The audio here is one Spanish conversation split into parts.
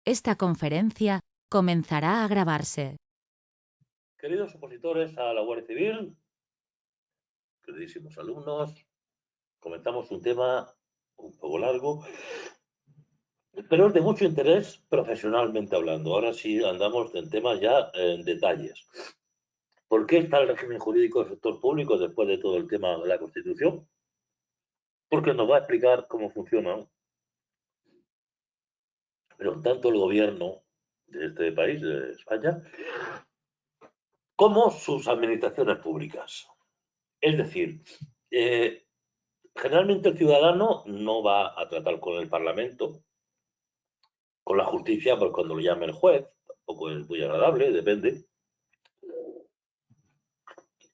Esta conferencia comenzará a grabarse. Queridos opositores a la Guardia Civil, queridísimos alumnos, comentamos un tema un poco largo, pero es de mucho interés profesionalmente hablando. Ahora sí andamos en temas ya en detalles. ¿Por qué está el régimen jurídico del sector público después de todo el tema de la Constitución? Porque nos va a explicar cómo funciona, pero tanto el gobierno de este país, de España, como sus administraciones públicas. Es decir, generalmente el ciudadano no va a tratar con el Parlamento, con la justicia, pues cuando lo llame el juez, tampoco es muy agradable, depende.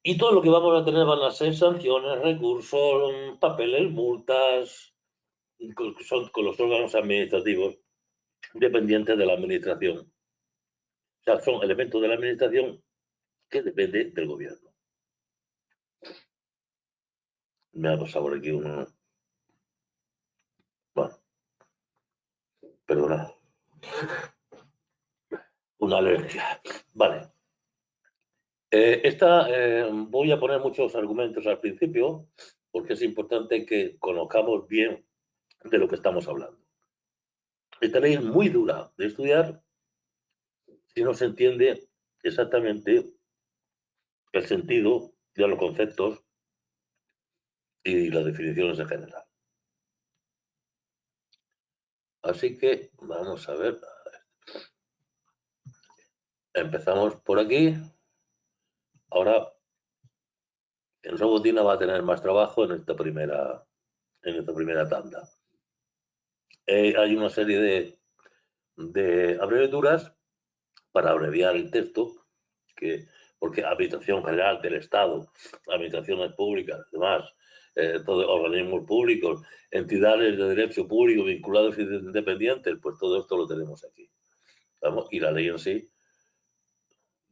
Y todo lo que vamos a tener van a ser sanciones, recursos, papeles, multas, son con los órganos administrativos dependientes de la administración. O sea, son elementos de la administración que depende del gobierno. Me ha pasado por aquí uno. Bueno, perdona. Una alergia. Vale. Voy a poner muchos argumentos al principio porque es importante que conozcamos bien de lo que estamos hablando. Esta ley es muy dura de estudiar si no se entiende exactamente el sentido de los conceptos y las definiciones en general. Así que vamos a ver. Empezamos por aquí. Ahora, el Robotina va a tener más trabajo en esta primera tanda. Hay una serie de abreviaturas para abreviar el texto, porque Administración General del Estado, administraciones públicas, demás, todos organismos públicos, entidades de derecho público vinculados y independientes, pues todo esto lo tenemos aquí. ¿Vamos? Y la ley en sí,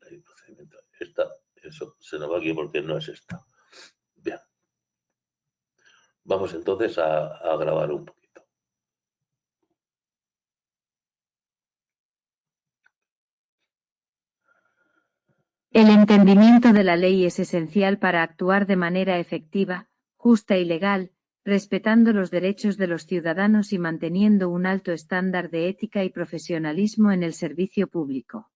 el procedimiento, eso se nos va aquí porque no es esta. Bien. Vamos entonces a grabar un poquito. El entendimiento de la ley es esencial para actuar de manera efectiva, justa y legal, respetando los derechos de los ciudadanos y manteniendo un alto estándar de ética y profesionalismo en el servicio público.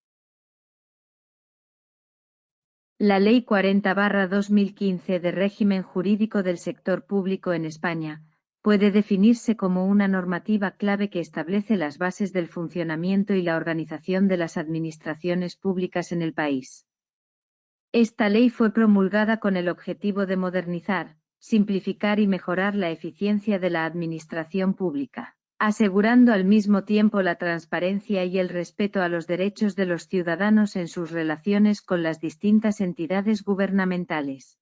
La Ley 40/2015 de régimen jurídico del sector público en España, puede definirse como una normativa clave que establece las bases del funcionamiento y la organización de las administraciones públicas en el país. Esta ley fue promulgada con el objetivo de modernizar, simplificar y mejorar la eficiencia de la administración pública, asegurando al mismo tiempo la transparencia y el respeto a los derechos de los ciudadanos en sus relaciones con las distintas entidades gubernamentales.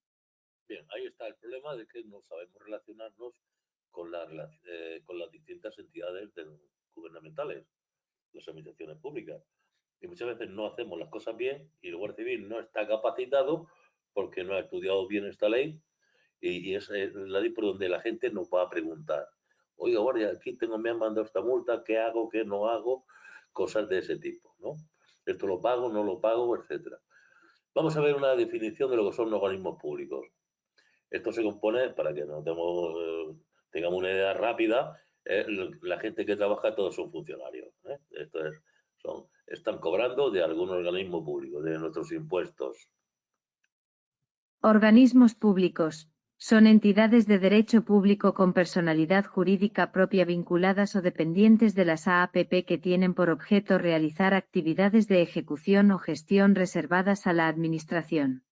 Bien, ahí está el problema de que no sabemos relacionarnos con las distintas entidades gubernamentales, las administraciones públicas. Y muchas veces no hacemos las cosas bien y el Guardia Civil no está capacitado porque no ha estudiado bien esta ley y es la ley por donde la gente nos va a preguntar. Oiga, guardia, aquí me han mandado esta multa, ¿qué hago, qué no hago? Cosas de ese tipo, ¿no? Esto lo pago, no lo pago, etcétera. Vamos a ver una definición de lo que son organismos públicos. Esto se compone, para que no tengamos una idea rápida, la gente que trabaja, todos son funcionarios. Están cobrando de algún organismo público, de nuestros impuestos. Organismos públicos. Son entidades de derecho público con personalidad jurídica propia vinculadas o dependientes de las AAPP que tienen por objeto realizar actividades de ejecución o gestión reservadas a la Administración.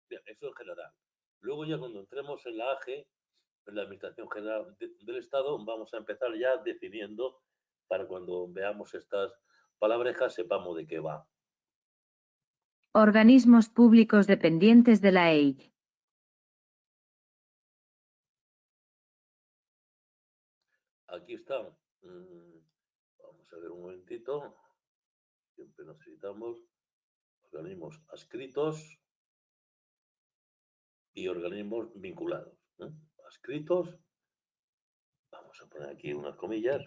Bien, eso en general. Luego ya cuando entremos en la AG, en la Administración General del Estado, vamos a empezar ya definiendo para cuando veamos estas palabrejas sepamos de qué va. Organismos públicos dependientes de la EI. Aquí están. Vamos a ver un momentito. Siempre necesitamos organismos adscritos y organismos vinculados. Adscritos, vamos a poner aquí unas comillas.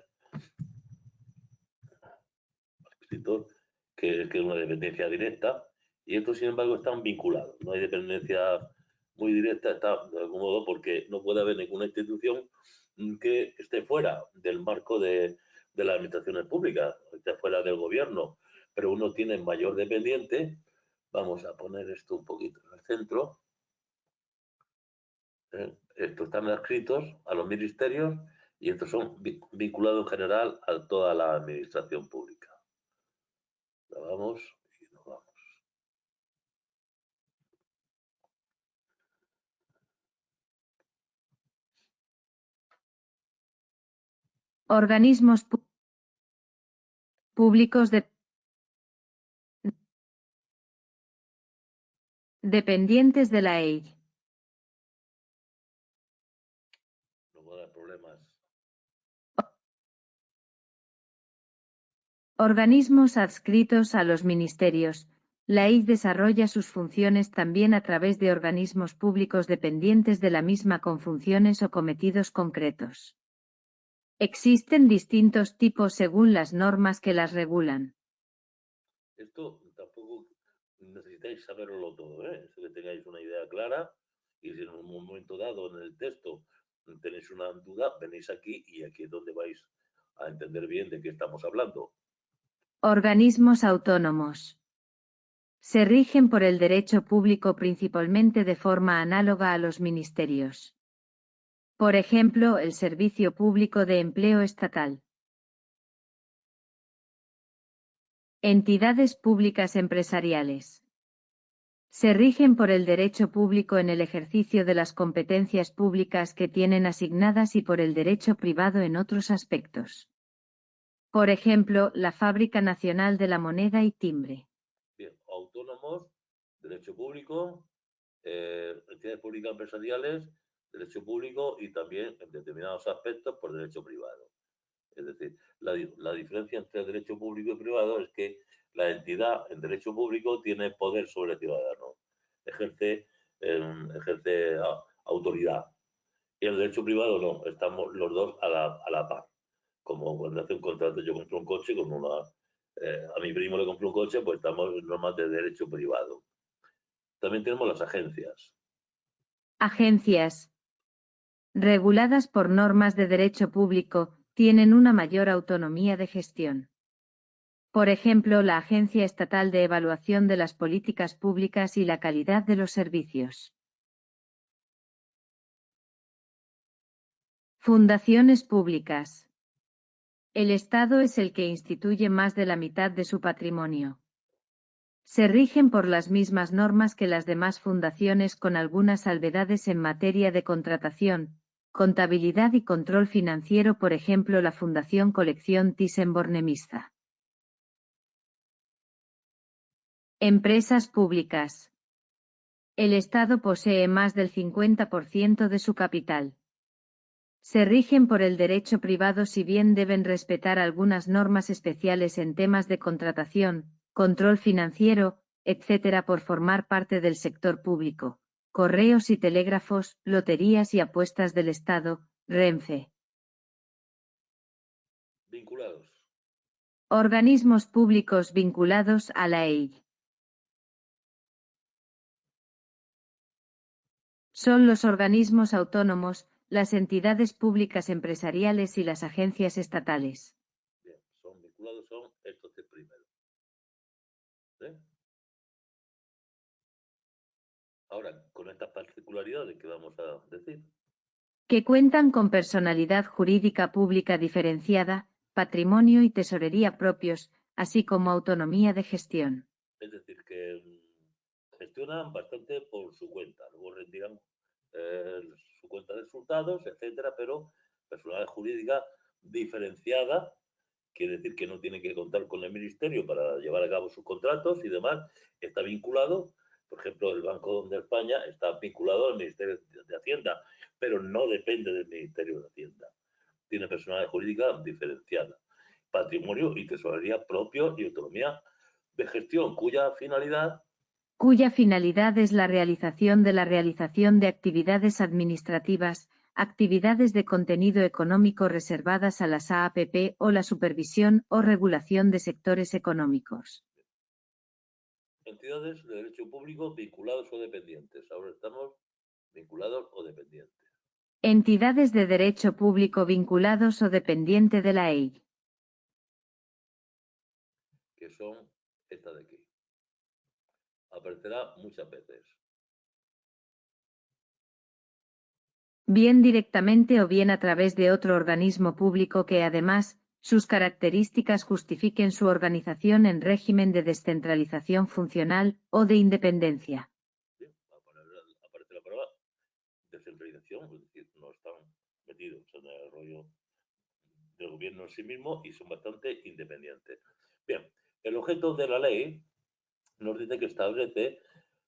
adscritos, que es una dependencia directa, y estos, sin embargo, están vinculados. No hay dependencia muy directa, está de algún modo, porque no puede haber ninguna institución que esté fuera del marco de las administraciones públicas, esté fuera del gobierno, pero uno tiene mayor dependiente. Vamos a poner esto un poquito en el centro. Estos están adscritos a los ministerios y estos son vinculados en general a toda la administración pública. Vamos y nos vamos. Organismos públicos dependientes de la EI. No va a dar problemas. Organismos adscritos a los ministerios. La EI desarrolla sus funciones también a través de organismos públicos dependientes de la misma con funciones o cometidos concretos. Existen distintos tipos según las normas que las regulan. Esto tampoco necesitáis saberlo todo, ¿eh? Es que tengáis una idea clara y si en un momento dado en el texto tenéis una duda, venís aquí y aquí es donde vais a entender bien de qué estamos hablando. Organismos autónomos. Se rigen por el derecho público principalmente de forma análoga a los ministerios. Por ejemplo, el Servicio Público de Empleo Estatal. Entidades públicas empresariales. Se rigen por el derecho público en el ejercicio de las competencias públicas que tienen asignadas y por el derecho privado en otros aspectos. Por ejemplo, la Fábrica Nacional de la Moneda y Timbre. Bien, autónomos, derecho público, entidades públicas empresariales, derecho público y también en determinados aspectos por derecho privado. Es decir, la diferencia entre el derecho público y privado es que la entidad en derecho público tiene poder sobre el ciudadano, ejerce autoridad. Y el derecho privado no, estamos los dos a la par. Como cuando hace un contrato, yo compro un coche con a mi primo le compro un coche, pues estamos en normas de derecho privado. También tenemos las agencias. Agencias. Reguladas por normas de derecho público, tienen una mayor autonomía de gestión. Por ejemplo, la Agencia Estatal de Evaluación de las Políticas Públicas y la Calidad de los Servicios. Fundaciones públicas. El Estado es el que instituye más de la mitad de su patrimonio. Se rigen por las mismas normas que las demás fundaciones con algunas salvedades en materia de contratación, contabilidad y control financiero, por ejemplo la Fundación Colección Thyssen-Bornemisza. Empresas públicas. El Estado posee más del 50% de su capital. Se rigen por el derecho privado si bien deben respetar algunas normas especiales en temas de contratación, control financiero, etc. por formar parte del sector público. Correos y telégrafos, loterías y apuestas del Estado, Renfe. Vinculados. Organismos públicos vinculados a la EI. Son los organismos autónomos, las entidades públicas empresariales y las agencias estatales. Bien, son vinculados, son estos tres primeros. ¿Sí? Ahora, con estas particularidades que vamos a decir. Que cuentan con personalidad jurídica pública diferenciada, patrimonio y tesorería propios, así como autonomía de gestión. Es decir, que gestionan bastante por su cuenta, luego rendirán su cuenta de resultados, etcétera, pero personalidad jurídica diferenciada, quiere decir que no tiene que contar con el ministerio para llevar a cabo sus contratos y demás, está vinculado, por ejemplo, el Banco de España está vinculado al Ministerio de Hacienda, pero no depende del Ministerio de Hacienda. Tiene personalidad jurídica diferenciada, patrimonio y tesorería propio y autonomía de gestión, cuya finalidad es la realización de actividades administrativas, actividades de contenido económico reservadas a las AAPP o la supervisión o regulación de sectores económicos. Entidades de derecho público vinculados o dependientes. Ahora estamos vinculados o dependientes. Entidades de derecho público vinculados o dependiente de la EI. Que son estas de aquí. Aparecerá muchas veces. Bien directamente o bien a través de otro organismo público que además, sus características justifiquen su organización en régimen de descentralización funcional o de independencia. ¿Sí? Aparece la palabra descentralización, es decir, no están metidos en el rollo del gobierno en sí mismo y son bastante independientes. Bien, el objeto de la ley nos dice que establece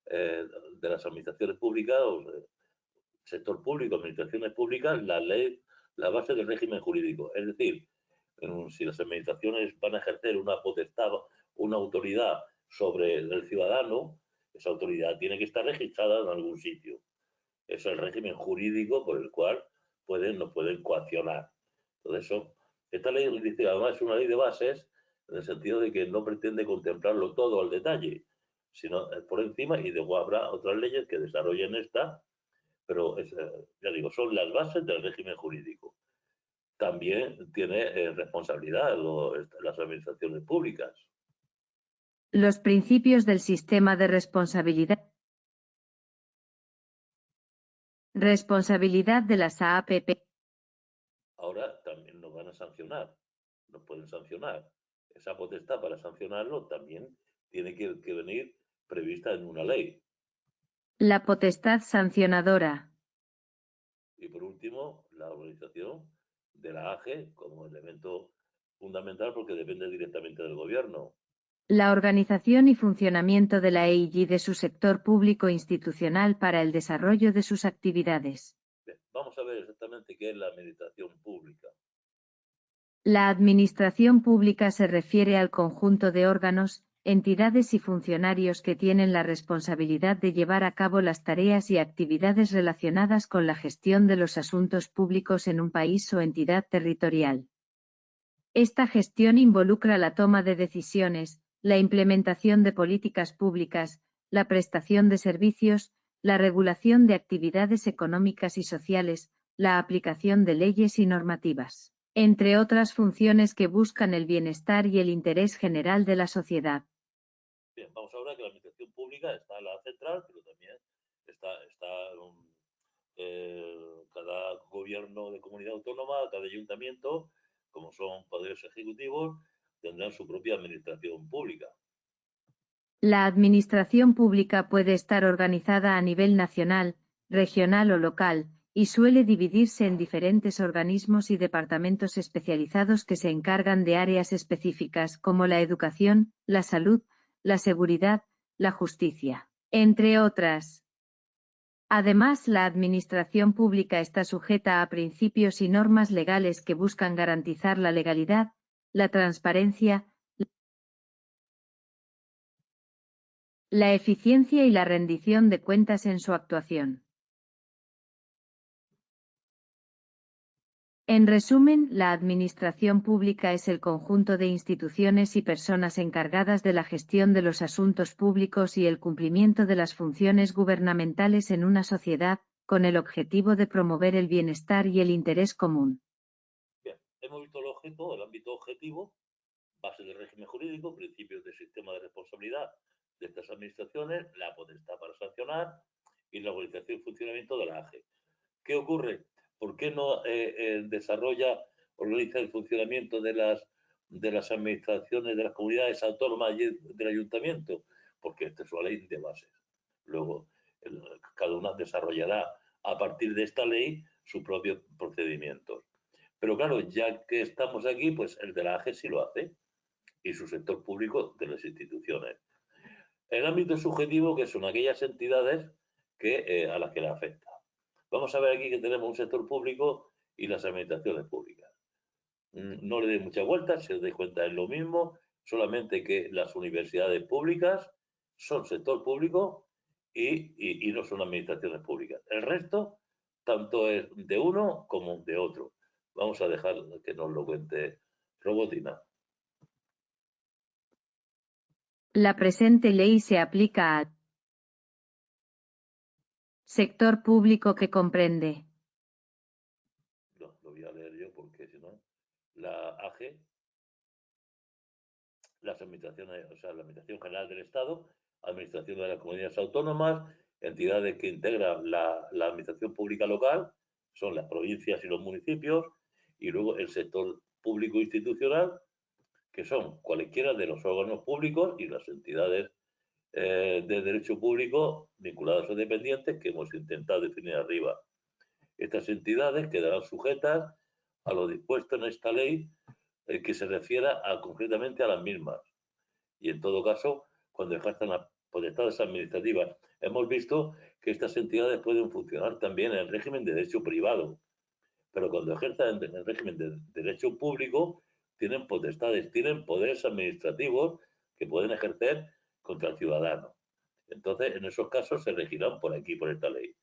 de las administraciones públicas o sector público, administraciones públicas, la base del régimen jurídico. Es decir, si las administraciones van a ejercer una potestad, una autoridad sobre el ciudadano, esa autoridad tiene que estar registrada en algún sitio. Es el régimen jurídico por el cual nos pueden coaccionar. Entonces, esta ley dice, además, es una ley de bases en el sentido de que no pretende contemplarlo todo al detalle, sino por encima, y luego habrá otras leyes que desarrollen esta, pero ya digo, son las bases del régimen jurídico. También tiene responsabilidad las administraciones públicas. Los principios del sistema de responsabilidad. Responsabilidad de las AAPP. Ahora también nos van a sancionar, nos pueden sancionar. Esa potestad para sancionarlo también tiene que venir prevista en una ley. La potestad sancionadora. Y por último, la organización de la AGE como elemento fundamental porque depende directamente del gobierno. La organización y funcionamiento de la EI y de su sector público institucional para el desarrollo de sus actividades. Bien, vamos a ver exactamente qué es la administración pública. La administración pública se refiere al conjunto de órganos, entidades y funcionarios que tienen la responsabilidad de llevar a cabo las tareas y actividades relacionadas con la gestión de los asuntos públicos en un país o entidad territorial. Esta gestión involucra la toma de decisiones, la implementación de políticas públicas, la prestación de servicios, la regulación de actividades económicas y sociales, la aplicación de leyes y normativas, entre otras funciones que buscan el bienestar y el interés general de la sociedad. Bien, vamos ahora que la administración pública está en la central, pero también está cada gobierno de comunidad autónoma, cada ayuntamiento, como son poderes ejecutivos, tendrán su propia administración pública. La administración pública puede estar organizada a nivel nacional, regional o local, y suele dividirse en diferentes organismos y departamentos especializados que se encargan de áreas específicas como la educación, la salud, la seguridad, la justicia, entre otras. Además, la administración pública está sujeta a principios y normas legales que buscan garantizar la legalidad, la transparencia, la eficiencia y la rendición de cuentas en su actuación. En resumen, la administración pública es el conjunto de instituciones y personas encargadas de la gestión de los asuntos públicos y el cumplimiento de las funciones gubernamentales en una sociedad, con el objetivo de promover el bienestar y el interés común. Bien, hemos visto el objeto, el ámbito objetivo, base del régimen jurídico, principios del sistema de responsabilidad de estas administraciones, la potestad para sancionar y la organización y funcionamiento de la AGE. ¿Qué ocurre? ¿Por qué no organiza el funcionamiento de las administraciones de las comunidades autónomas y del ayuntamiento? Porque esta es una ley de bases. Luego, cada una desarrollará a partir de esta ley sus propios procedimientos. Pero claro, ya que estamos aquí, pues el de la AGE sí lo hace y su sector público de las instituciones. El ámbito subjetivo, que son aquellas entidades a las que le afecta. Vamos a ver aquí que tenemos un sector público y las administraciones públicas. No le dé muchas vueltas, si os dais cuenta es lo mismo, solamente que las universidades públicas son sector público y no son administraciones públicas. El resto tanto es de uno como de otro. Vamos a dejar que nos lo cuente Robotina. La presente ley se aplica a sector público que comprende No, lo voy a leer yo porque si no, la AG, las administraciones, o sea, la Administración General del Estado, Administración de las Comunidades Autónomas, entidades que integran la Administración Pública Local, son las provincias y los municipios, y luego el sector público institucional, que son cualquiera de los órganos públicos y las entidades de derecho público vinculadas o dependientes que hemos intentado definir arriba. Estas entidades quedarán sujetas a lo dispuesto en esta ley que se refiera concretamente a las mismas. Y en todo caso, cuando ejerzan las potestades administrativas, hemos visto que estas entidades pueden funcionar también en régimen de derecho privado, pero cuando ejerzan en el régimen de derecho público, tienen potestades, tienen poderes administrativos que pueden ejercer contra el ciudadano. Entonces, en esos casos se regirán por aquí, por esta ley.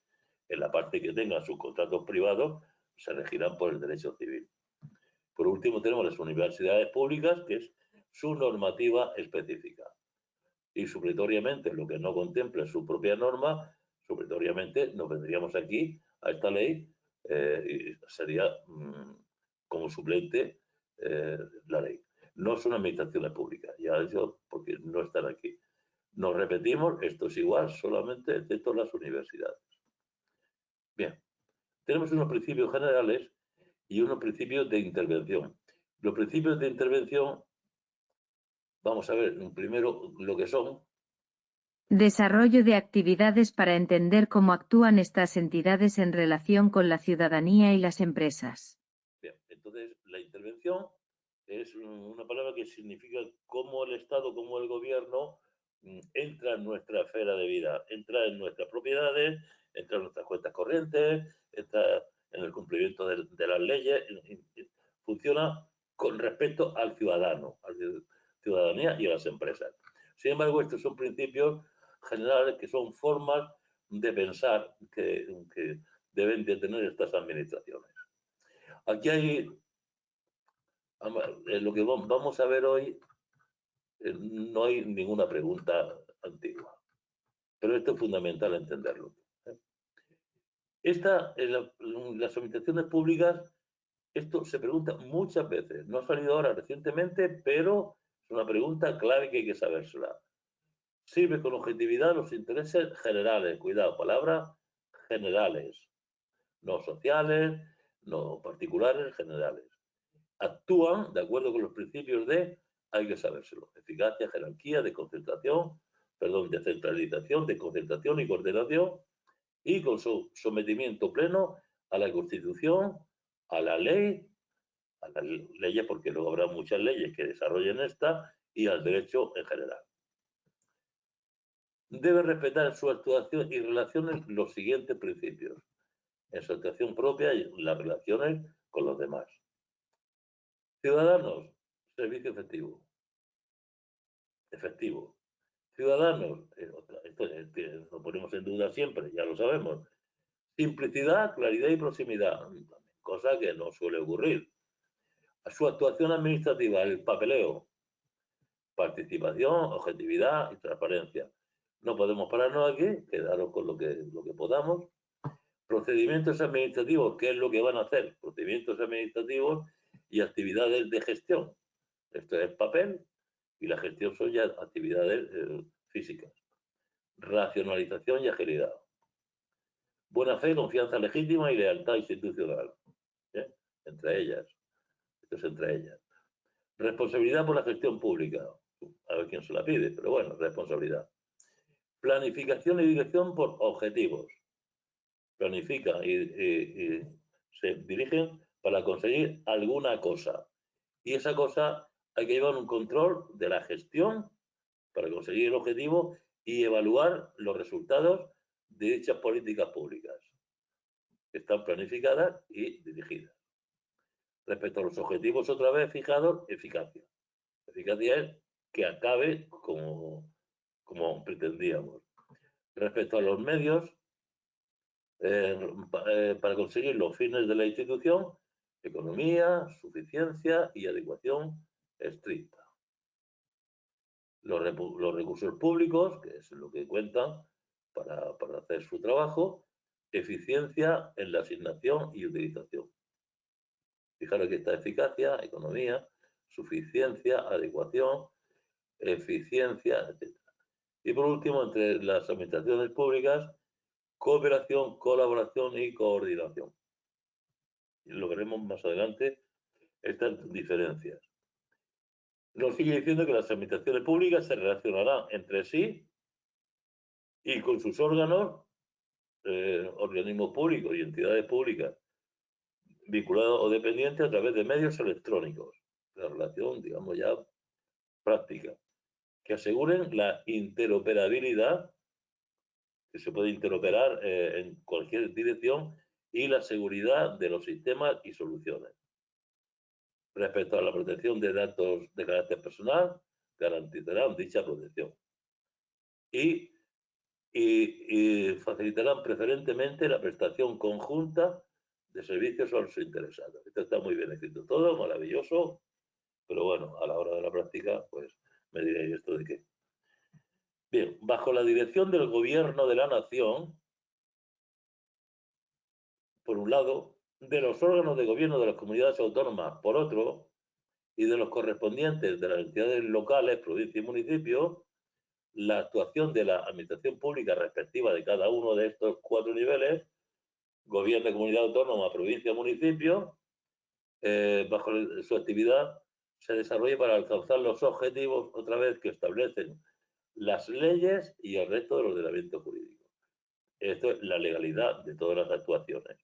En la parte que tengan sus contratos privados, se regirán por el derecho civil. Por último, tenemos las universidades públicas, que es su normativa específica. Y supletoriamente, lo que no contemple su propia norma, supletoriamente nos vendríamos aquí a esta ley y sería como suplente la ley. No son administraciones públicas, ya eso porque no están aquí. Nos repetimos, esto es igual, solamente excepto las universidades. Bien, tenemos unos principios generales y unos principios de intervención. Los principios de intervención, vamos a ver primero lo que son. desarrollo de actividades para entender cómo actúan estas entidades en relación con la ciudadanía y las empresas. Bien, entonces la intervención es una palabra que significa cómo el Estado, cómo el gobierno entra en nuestra esfera de vida, entra en nuestras propiedades, entra en nuestras cuentas corrientes, entra en el cumplimiento de las leyes, funciona con respecto al ciudadano, a la ciudadanía y a las empresas. Sin embargo, estos son principios generales que son formas de pensar que deben de tener estas administraciones. Aquí hay, lo que vamos a ver hoy, no hay ninguna pregunta antigua, pero esto es fundamental entenderlo. Las administraciones públicas, esto se pregunta muchas veces, no ha salido ahora recientemente, pero es una pregunta clave que hay que sabérsela. Sirve con objetividad los intereses generales, cuidado, palabras generales, no sociales, no particulares, generales. Actúan de acuerdo con los principios de, hay que sabérselo, eficacia, jerarquía, descentralización, desconcentración y coordinación, y con su sometimiento pleno a la Constitución, a la ley, a las leyes, porque luego habrá muchas leyes que desarrollen esta, y al derecho en general. Debe respetar en su actuación y relaciones los siguientes principios. En su actuación propia y las relaciones con los demás. Ciudadanos, servicio efectivo. Efectivo. Ciudadanos, esto lo ponemos en duda siempre, ya lo sabemos. Simplicidad, claridad y proximidad, cosa que no suele ocurrir. Su actuación administrativa, el papeleo, participación, objetividad y transparencia. No podemos pararnos aquí, quedaros con lo que podamos. Procedimientos administrativos, ¿qué es lo que van a hacer? Procedimientos administrativos y actividades de gestión. Esto es papel y la gestión son ya actividades físicas. Racionalización y agilidad. Buena fe, confianza legítima y lealtad institucional. ¿Eh? Entre ellas. Esto es entre ellas. Responsabilidad por la gestión pública. A ver quién se la pide, pero bueno, responsabilidad. Planificación y dirección por objetivos. Planifican y se dirigen para conseguir alguna cosa. Y esa cosa hay que llevar un control de la gestión para conseguir el objetivo y evaluar los resultados de dichas políticas públicas, que están planificadas y dirigidas. Respecto a los objetivos otra vez fijados, eficacia. Eficacia es que acabe como pretendíamos. Respecto a los medios, para conseguir los fines de la institución: economía, suficiencia y adecuación estricta. Los recursos públicos, que es lo que cuentan para hacer su trabajo; eficiencia en la asignación y utilización. Fijaros que está eficacia, economía, suficiencia, adecuación, eficiencia, etc. Y por último, entre las administraciones públicas, cooperación, colaboración y coordinación. Y lo veremos más adelante, estas diferencias. Nos sigue diciendo que las administraciones públicas se relacionarán entre sí y con sus órganos, organismos públicos y entidades públicas vinculados o dependientes a través de medios electrónicos. La relación, digamos, ya práctica, que aseguren la interoperabilidad, que se puede interoperar en cualquier dirección, y la seguridad de los sistemas y soluciones. Respecto a la protección de datos de carácter personal, garantizarán dicha protección. Y facilitarán preferentemente la prestación conjunta de servicios a los interesados. Esto está muy bien escrito todo, maravilloso, pero bueno, a la hora de la práctica, pues me diréis esto de qué. Bien, bajo la dirección del Gobierno de la Nación, por un lado, de los órganos de gobierno de las comunidades autónomas, por otro, y de los correspondientes de las entidades locales, provincias y municipios, la actuación de la administración pública respectiva de cada uno de estos 4 niveles, gobierno de comunidad autónoma, provincia, municipio, bajo su actividad se desarrolla para alcanzar los objetivos, otra vez, que establecen las leyes y el resto del ordenamiento jurídico. Esto es la legalidad de todas las actuaciones.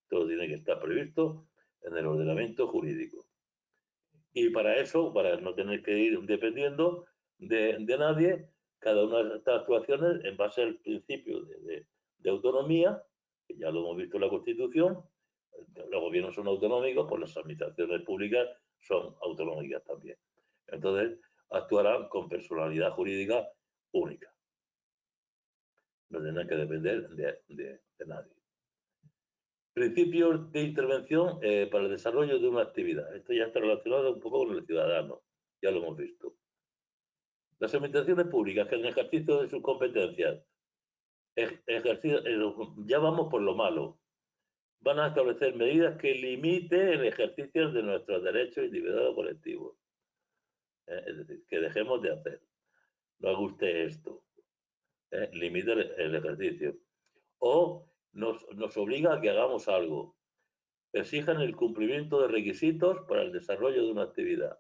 Todo tiene que estar previsto en el ordenamiento jurídico. Y para eso, para no tener que ir dependiendo de nadie, cada una de estas actuaciones, en base al principio de autonomía, que ya lo hemos visto en la Constitución, los gobiernos son autonómicos, pues las administraciones públicas son autonómicas también. Entonces, actuarán con personalidad jurídica única. No tendrán que depender de nadie. Principios de intervención para el desarrollo de una actividad. Esto ya está relacionado un poco con el ciudadano, ya lo hemos visto. Las administraciones públicas que en ejercicio de sus competencias, ya vamos por lo malo, van a establecer medidas que limiten el ejercicio de nuestros derechos individuales o colectivos. Es decir, que dejemos de hacer. No haga usted esto. Limite el ejercicio. O nos obliga a que hagamos algo. Exijan el cumplimiento de requisitos para el desarrollo de una actividad.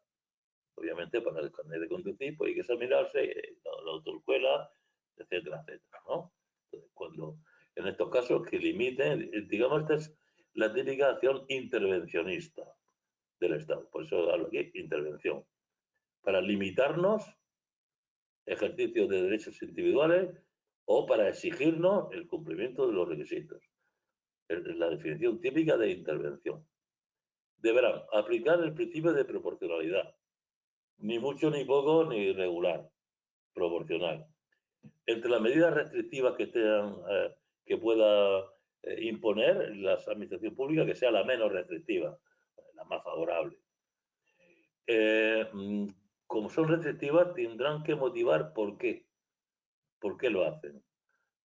Obviamente, para el carnet de conducir, pues hay que examinarse, la autoescuela, etcétera, etcétera, ¿no? Entonces, cuando, en estos casos, que limiten, digamos, esta es la típica acción intervencionista del Estado. Por eso hablo aquí, intervención. Para limitarnos ejercicio de derechos individuales o para exigirnos el cumplimiento de los requisitos. Es la definición típica de intervención. Deberán aplicar el principio de proporcionalidad. Ni mucho, ni poco, ni irregular. Proporcional. Entre las medidas restrictivas que pueda imponer la administración pública, que sea la menos restrictiva, la más favorable. Como son restrictivas, tendrán que motivar por qué. ¿Por qué lo hacen?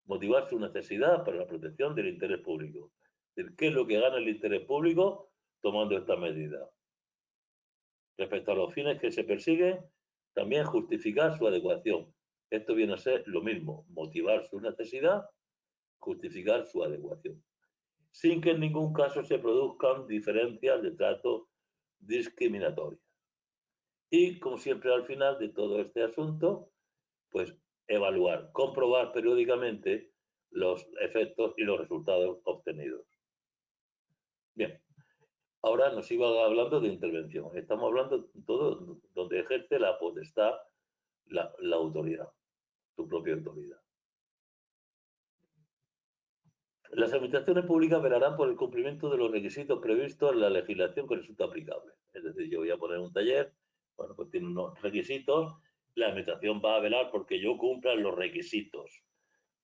Motivar su necesidad para la protección del interés público. ¿Qué es lo que gana el interés público tomando esta medida? Respecto a los fines que se persiguen, también justificar su adecuación. Esto viene a ser lo mismo, motivar su necesidad, justificar su adecuación, sin que en ningún caso se produzcan diferencias de trato discriminatorias. Y, como siempre, al final de todo este asunto, pues evaluar, comprobar periódicamente los efectos y los resultados obtenidos. Bien, ahora nos iba hablando de intervención. Estamos hablando de todo donde ejerce la potestad la autoridad, su propia autoridad. Las administraciones públicas velarán por el cumplimiento de los requisitos previstos en la legislación que resulta aplicable. Es decir, yo voy a poner un taller, bueno, pues tiene unos requisitos, la administración va a velar porque yo cumpla los requisitos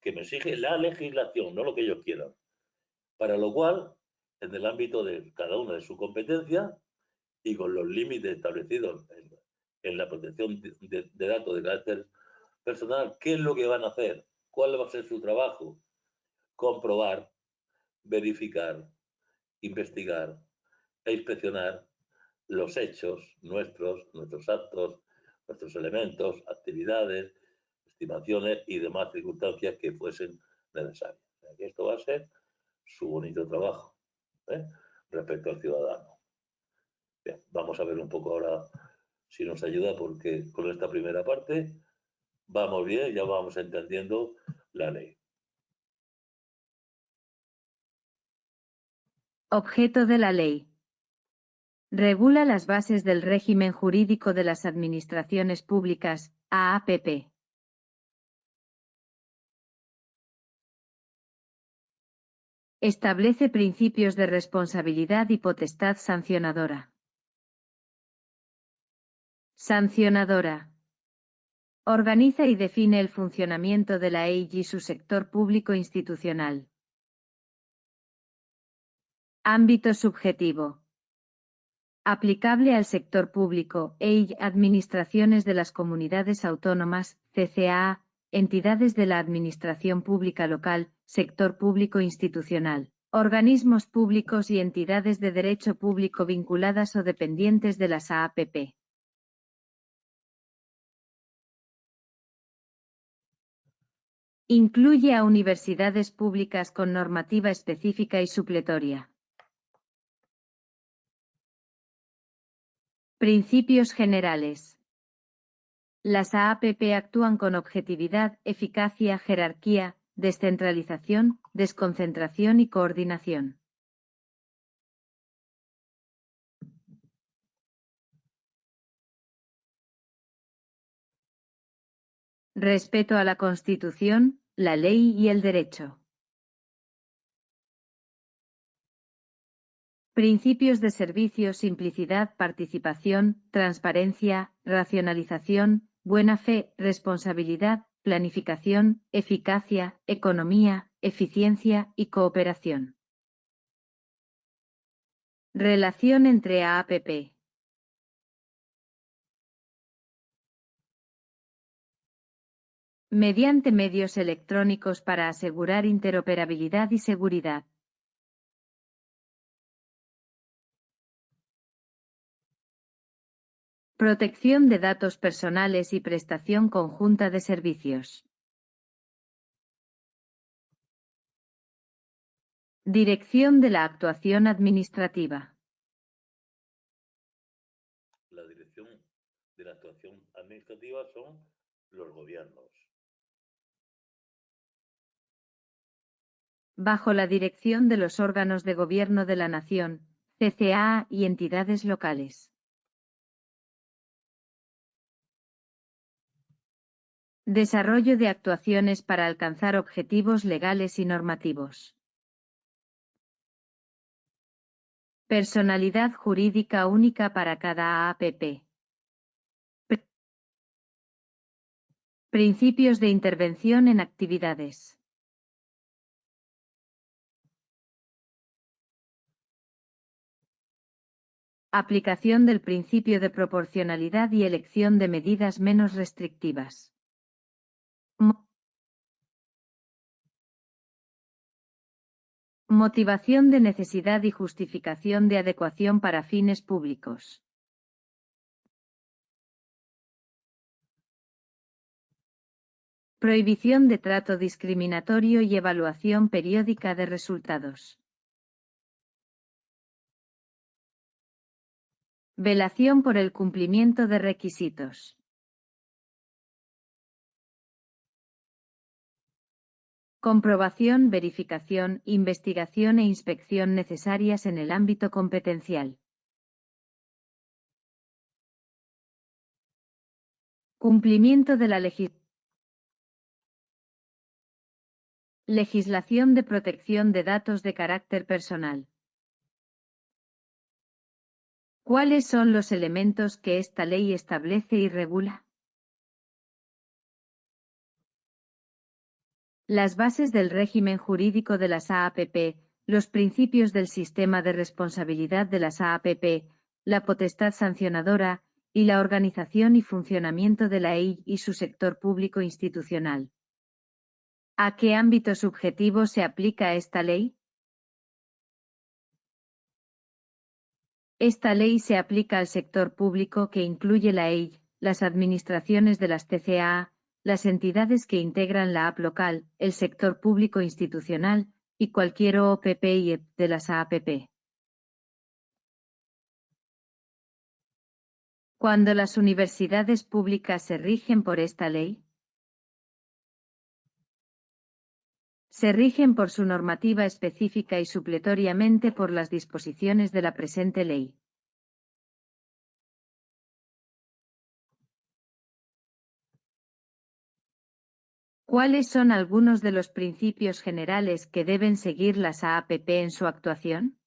que me exige la legislación, no lo que ellos quieran. Para lo cual, en el ámbito de cada una de su competencia y con los límites establecidos en la protección de datos de carácter personal, ¿qué es lo que van a hacer? ¿Cuál va a ser su trabajo? Comprobar, verificar, investigar e inspeccionar los hechos nuestros actos, nuestros elementos, actividades, estimaciones y demás circunstancias que fuesen necesarias. O sea, que esto va a ser su bonito trabajo respecto al ciudadano. Bien, vamos a ver un poco ahora si nos ayuda, porque con esta primera parte vamos bien, ya vamos entendiendo la ley. Objeto de la ley. Regula las bases del régimen jurídico de las administraciones públicas, AAPP. Establece principios de responsabilidad y potestad sancionadora. Sancionadora. Organiza y define el funcionamiento de la EIG y su sector público institucional. Ámbito subjetivo. Aplicable al sector público, EIG, administraciones de las comunidades autónomas, CCAA, entidades de la administración pública local, sector público institucional, organismos públicos y entidades de derecho público vinculadas o dependientes de las AAPP. Incluye a universidades públicas con normativa específica y supletoria. Principios generales. Las AAPP actúan con objetividad, eficacia, jerarquía, descentralización, desconcentración y coordinación. Respeto a la Constitución, la ley y el derecho. Principios de servicio, simplicidad, participación, transparencia, racionalización, buena fe, responsabilidad, planificación, eficacia, economía, eficiencia y cooperación. Relación entre AAPP. Mediante medios electrónicos para asegurar interoperabilidad y seguridad. Protección de datos personales y prestación conjunta de servicios. Dirección de la actuación administrativa. La dirección de la actuación administrativa son los gobiernos. Bajo la dirección de los órganos de gobierno de la nación, CCAA y entidades locales. Desarrollo de actuaciones para alcanzar objetivos legales y normativos. Personalidad jurídica única para cada AAPP. Principios de intervención en actividades. Aplicación del principio de proporcionalidad y elección de medidas menos restrictivas. Motivación de necesidad y justificación de adecuación para fines públicos. Prohibición de trato discriminatorio y evaluación periódica de resultados. Velación por el cumplimiento de requisitos. Comprobación, verificación, investigación e inspección necesarias en el ámbito competencial. Cumplimiento de la legislación de protección de datos de carácter personal. ¿Cuáles son los elementos que esta ley establece y regula? Las bases del régimen jurídico de las AAPP, los principios del sistema de responsabilidad de las AAPP, la potestad sancionadora, y la organización y funcionamiento de la EI y su sector público institucional. ¿A qué ámbito subjetivo se aplica esta ley? Esta ley se aplica al sector público que incluye la EI, las administraciones de las TCAA, las entidades que integran la AP local, el sector público institucional, y cualquier OPP y EP de las AAPP. Cuando las universidades públicas se rigen por esta ley, se rigen por su normativa específica y supletoriamente por las disposiciones de la presente ley. ¿Cuáles son algunos de los principios generales que deben seguir las AAPP en su actuación?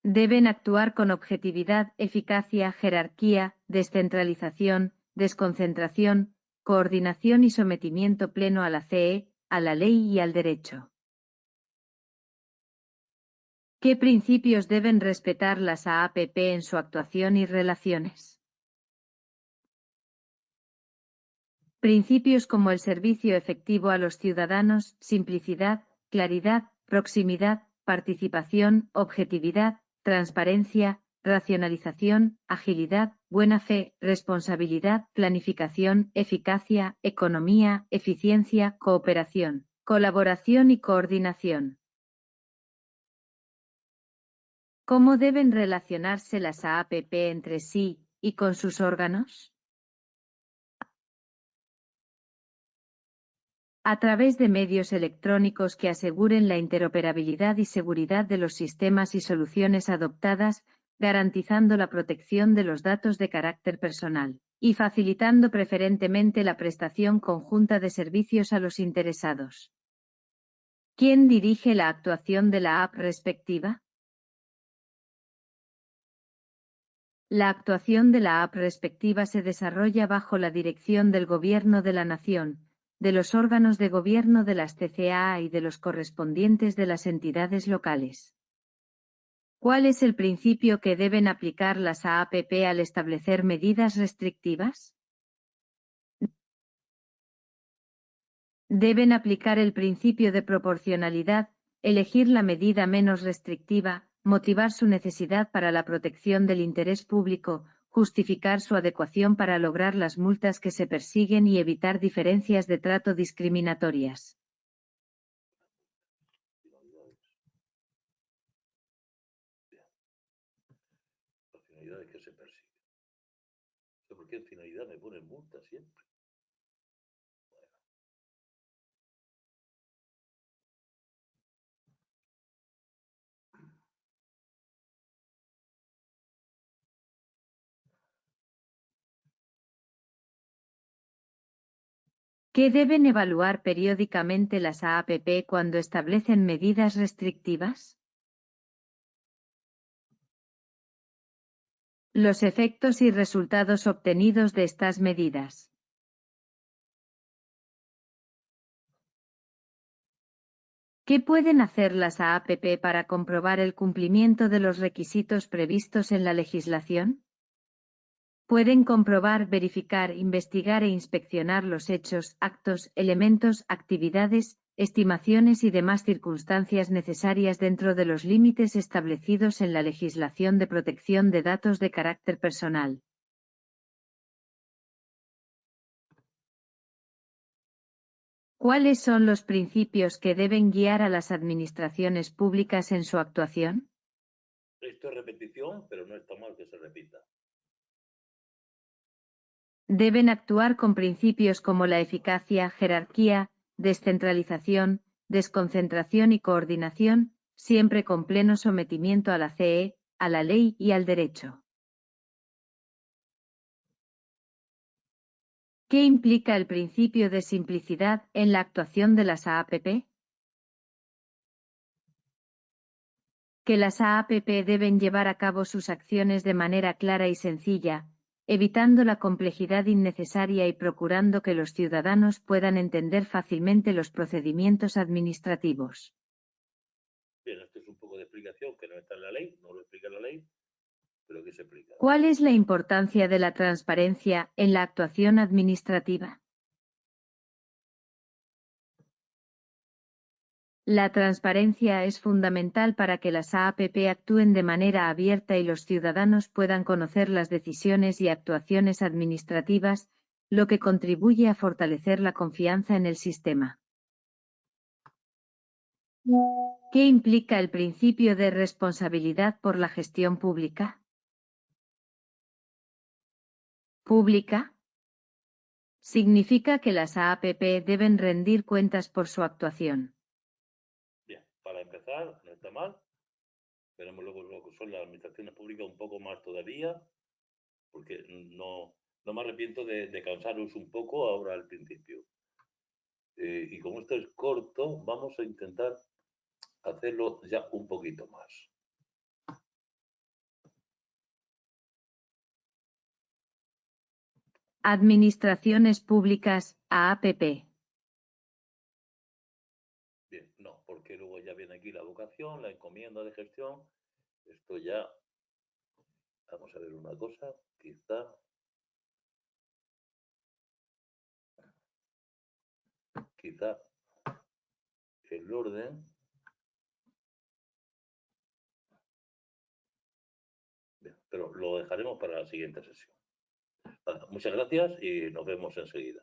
Deben actuar con objetividad, eficacia, jerarquía, descentralización, desconcentración, coordinación y sometimiento pleno a la CE, a la ley y al derecho. ¿Qué principios deben respetar las AAPP en su actuación y relaciones? Principios como el servicio efectivo a los ciudadanos, simplicidad, claridad, proximidad, participación, objetividad, transparencia, racionalización, agilidad, buena fe, responsabilidad, planificación, eficacia, economía, eficiencia, cooperación, colaboración y coordinación. ¿Cómo deben relacionarse las AAPP entre sí y con sus órganos? A través de medios electrónicos que aseguren la interoperabilidad y seguridad de los sistemas y soluciones adoptadas, garantizando la protección de los datos de carácter personal, y facilitando preferentemente la prestación conjunta de servicios a los interesados. ¿Quién dirige la actuación de la AP respectiva? La actuación de la AP respectiva se desarrolla bajo la dirección del Gobierno de la Nación, de los órganos de gobierno de las TCAA y de los correspondientes de las entidades locales. ¿Cuál es el principio que deben aplicar las AAPP al establecer medidas restrictivas? Deben aplicar el principio de proporcionalidad, elegir la medida menos restrictiva, motivar su necesidad para la protección del interés público, justificar su adecuación para lograr las multas que se persiguen y evitar diferencias de trato discriminatorias. La finalidad de que se persigue. ¿Por qué en finalidad me ponen multa siempre? ¿Qué deben evaluar periódicamente las AAPP cuando establecen medidas restrictivas? Los efectos y resultados obtenidos de estas medidas. ¿Qué pueden hacer las AAPP para comprobar el cumplimiento de los requisitos previstos en la legislación? Pueden comprobar, verificar, investigar e inspeccionar los hechos, actos, elementos, actividades, estimaciones y demás circunstancias necesarias dentro de los límites establecidos en la legislación de protección de datos de carácter personal. ¿Cuáles son los principios que deben guiar a las administraciones públicas en su actuación? Esto es repetición, pero no está mal que se repita. Deben actuar con principios como la eficacia, jerarquía, descentralización, desconcentración y coordinación, siempre con pleno sometimiento a la CE, a la ley y al derecho. ¿Qué implica el principio de simplicidad en la actuación de las AAPP? Que las AAPP deben llevar a cabo sus acciones de manera clara y sencilla, evitando la complejidad innecesaria y procurando que los ciudadanos puedan entender fácilmente los procedimientos administrativos. Bien, esto es un poco de explicación que no está en la ley, no lo explica la ley, pero que se explica. ¿Cuál es la importancia de la transparencia en la actuación administrativa? La transparencia es fundamental para que las AAPP actúen de manera abierta y los ciudadanos puedan conocer las decisiones y actuaciones administrativas, lo que contribuye a fortalecer la confianza en el sistema. ¿Qué implica el principio de responsabilidad por la gestión pública? ¿Pública? Significa que las AAPP deben rendir cuentas por su actuación. Bien, para empezar, no está mal. Veremos luego lo que son las administraciones públicas un poco más todavía, porque no me arrepiento de cansaros un poco ahora al principio. Y como esto es corto, vamos a intentar hacerlo ya un poquito más. Administraciones públicas, AAPP. Bien, no, porque luego ya viene aquí la vocación, la encomienda de gestión. Esto ya, vamos a ver una cosa, quizá el orden. Bien, pero lo dejaremos para la siguiente sesión. Muchas gracias y nos vemos enseguida.